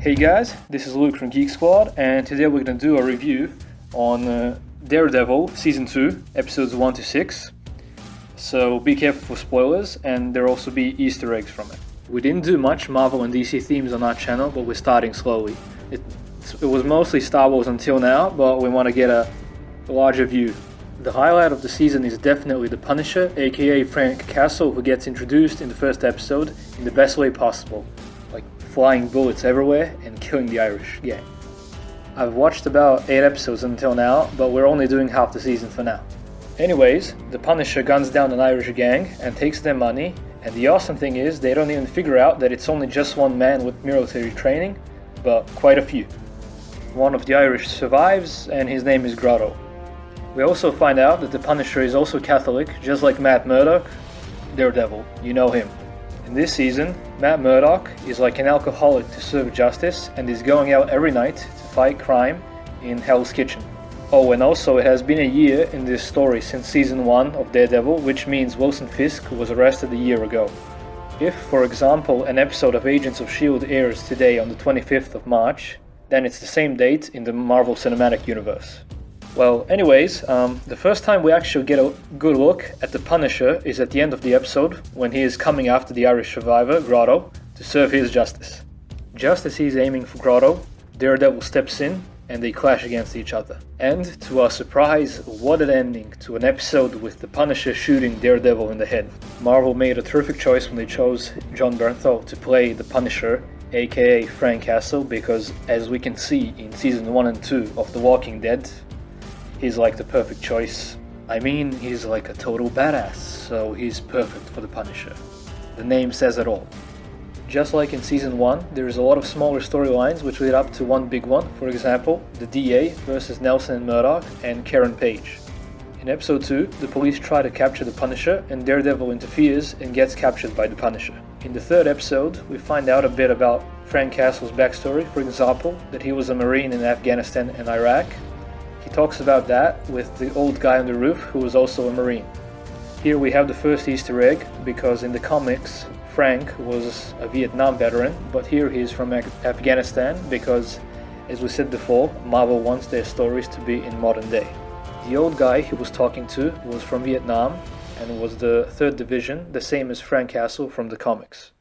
Hey guys, this is Luke from Geek Squad, and today we're going to do a review on Daredevil Season 2, Episodes 1 to 6. So be careful for spoilers, and there'll also be Easter eggs from it. We didn't do much Marvel and DC themes on our channel, but we're starting slowly. It was mostly Star Wars until now, but we want to get a larger view. The highlight of the season is definitely the Punisher, aka Frank Castle, who gets introduced in the first episode in the best way possible. Like flying bullets everywhere and killing the Irish gang. I've watched about 8 episodes until now, but we're only doing half the season for now. Anyways, the Punisher guns down an Irish gang and takes their money, and the awesome thing is they don't even figure out that it's only just one man with military training, but quite a few. One of the Irish survives, and his name is Grotto. We also find out that the Punisher is also Catholic, just like Matt Murdock, Daredevil, you know him. In this season, Matt Murdock is like an alcoholic to serve justice and is going out every night to fight crime in Hell's Kitchen. Oh, and also it has been a year in this story since season 1 of Daredevil, which means Wilson Fisk was arrested a year ago. If, for example, an episode of Agents of S.H.I.E.L.D. airs today on the 25th of March, then it's the same date in the Marvel Cinematic Universe. Well, anyways, the first time we actually get a good look at the Punisher is at the end of the episode, when he is coming after the Irish survivor, Grotto, to serve his justice. Just as he's aiming for Grotto, Daredevil steps in and they clash against each other. And, to our surprise, what an ending to an episode with the Punisher shooting Daredevil in the head. Marvel made a terrific choice when they chose Jon Bernthal to play the Punisher, aka Frank Castle, because as we can see in season 1 and 2 of The Walking Dead, he's like the perfect choice. I mean, he's like a total badass, so he's perfect for the Punisher. The name says it all. Just like in season 1, there is a lot of smaller storylines which lead up to one big one, for example, the DA versus Nelson and Murdoch and Karen Page. In episode 2, the police try to capture the Punisher and Daredevil interferes and gets captured by the Punisher. In the third episode, we find out a bit about Frank Castle's backstory, for example, that he was a Marine in Afghanistan and Iraq. He talks about that with the old guy on the roof who was also a Marine. Here we have the first Easter egg, because in the comics Frank was a Vietnam veteran, but here he is from Afghanistan because, as we said before, Marvel wants their stories to be in modern day. The old guy he was talking to was from Vietnam and was the 3rd Division, the same as Frank Castle from the comics.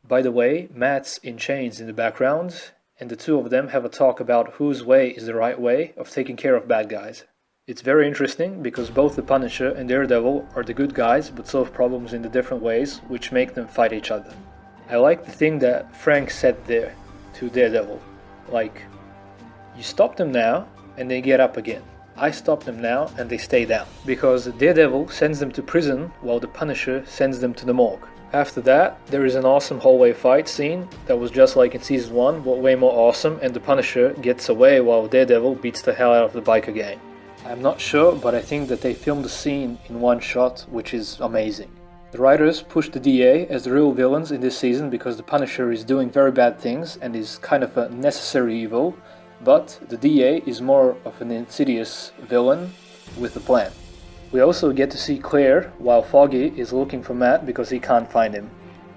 By the way, Matt's in chains in the background, and the two of them have a talk about whose way is the right way of taking care of bad guys. It's very interesting because both the Punisher and Daredevil are the good guys but solve problems in the different ways which make them fight each other. I like the thing that Frank said there to Daredevil, like, you stop them now and they get up again. I stop them now and they stay down. Because Daredevil sends them to prison while the Punisher sends them to the morgue. After that, there is an awesome hallway fight scene that was just like in season 1, but way more awesome, and the Punisher gets away while Daredevil beats the hell out of the biker gang. I'm not sure, but I think that they filmed the scene in one shot, which is amazing. The writers pushed the DA as the real villains in this season because the Punisher is doing very bad things and is kind of a necessary evil, but the DA is more of an insidious villain with a plan. We also get to see Claire while Foggy is looking for Matt because he can't find him.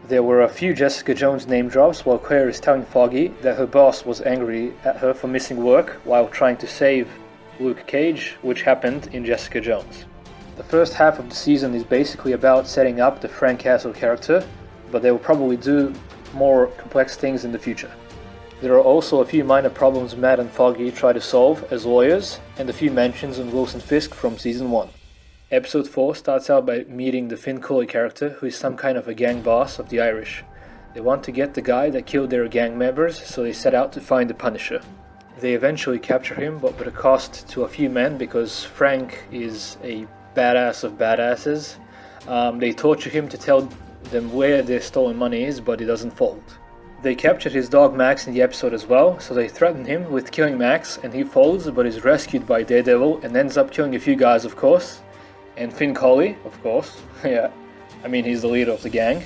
There were a few Jessica Jones name drops while Claire is telling Foggy that her boss was angry at her for missing work while trying to save Luke Cage, which happened in Jessica Jones. The first half of the season is basically about setting up the Frank Castle character, but they will probably do more complex things in the future. There are also a few minor problems Matt and Foggy try to solve as lawyers, and a few mentions on Wilson Fisk from season 1. Episode 4 starts out by meeting the Finn Cully character, who is some kind of a gang boss of the Irish. They want to get the guy that killed their gang members, so they set out to find the Punisher. They eventually capture him, but with a cost to a few men because Frank is a badass of badasses. They torture him to tell them where their stolen money is, but he doesn't fold. They captured his dog Max in the episode as well, so they threaten him with killing Max, and he folds but is rescued by Daredevil and ends up killing a few guys, of course. And Finn Cully, of course, yeah, I mean he's the leader of the gang,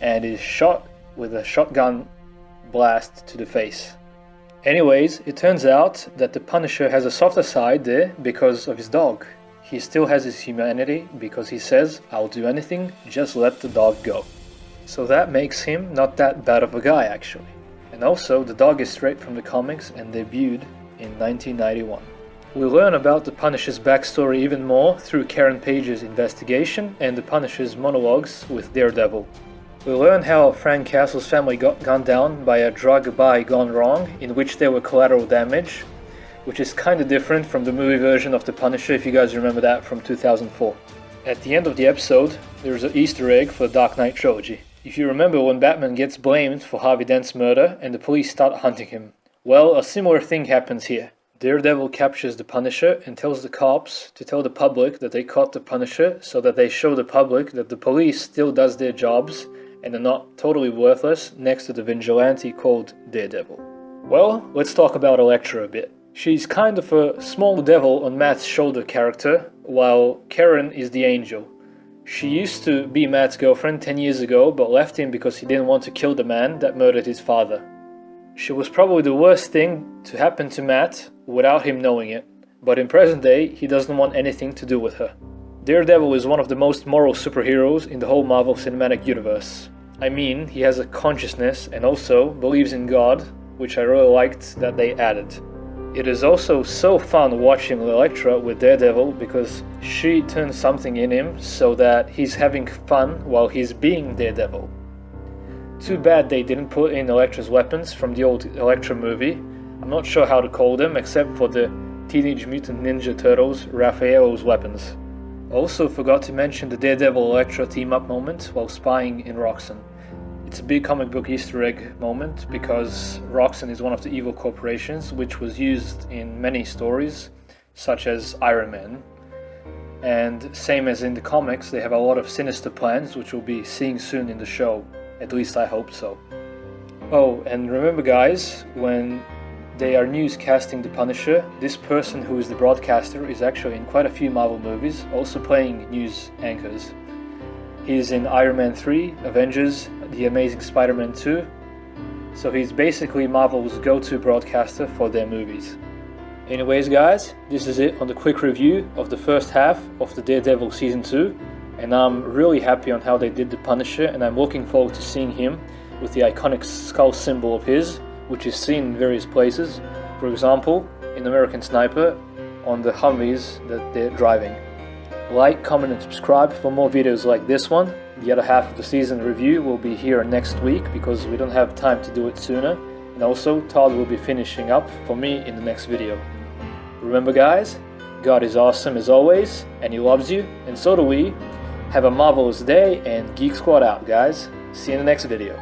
and is shot with a shotgun blast to the face. Anyways, it turns out that the Punisher has a softer side there because of his dog. He still has his humanity because he says, "I'll do anything, just let the dog go." So that makes him not that bad of a guy actually. And also, the dog is straight from the comics and debuted in 1991. We learn about the Punisher's backstory even more through Karen Page's investigation and the Punisher's monologues with Daredevil. We learn how Frank Castle's family got gunned down by a drug buy gone wrong, in which there were collateral damage, which is kinda different from the movie version of the Punisher, if you guys remember that from 2004. At the end of the episode, there's an Easter egg for the Dark Knight trilogy. If you remember when Batman gets blamed for Harvey Dent's murder and the police start hunting him. Well, a similar thing happens here. Daredevil captures the Punisher and tells the cops to tell the public that they caught the Punisher so that they show the public that the police still does their jobs and are not totally worthless next to the vigilante called Daredevil. Well, let's talk about Elektra a bit. She's kind of a small devil on Matt's shoulder character, while Karen is the angel. She used to be Matt's girlfriend 10 years ago, but left him because he didn't want to kill the man that murdered his father. She was probably the worst thing to happen to Matt without him knowing it, but in present day, he doesn't want anything to do with her. Daredevil is one of the most moral superheroes in the whole Marvel Cinematic Universe. I mean, he has a consciousness and also believes in God, which I really liked that they added. It is also so fun watching Elektra with Daredevil because she turns something in him so that he's having fun while he's being Daredevil. Too bad they didn't put in Elektra's weapons from the old Elektra movie. I'm not sure how to call them except for the Teenage Mutant Ninja Turtles Raphael's weapons. Also forgot to mention the Daredevil Elektra team-up moment while spying in Roxxon. It's a big comic book Easter egg moment because Roxxon is one of the evil corporations which was used in many stories, such as Iron Man. And same as in the comics, they have a lot of sinister plans which we'll be seeing soon in the show. At least I hope so. Oh, and remember guys, when they are newscasting the Punisher, this person who is the broadcaster is actually in quite a few Marvel movies, also playing news anchors. He's in Iron Man 3, Avengers, The Amazing Spider-Man 2, so he's basically Marvel's go-to broadcaster for their movies. Anyways guys, this is it on the quick review of the first half of the Daredevil Season 2. And I'm really happy on how they did the Punisher, and I'm looking forward to seeing him with the iconic skull symbol of his, which is seen in various places, for example, in American Sniper, on the Humvees that they're driving. Like, comment and subscribe for more videos like this one. The other half of the season review will be here next week because we don't have time to do it sooner, and also Todd will be finishing up for me in the next video. Remember guys, God is awesome as always, and He loves you, and so do we. Have a marvelous day, and Geek Squad out, guys. See you in the next video.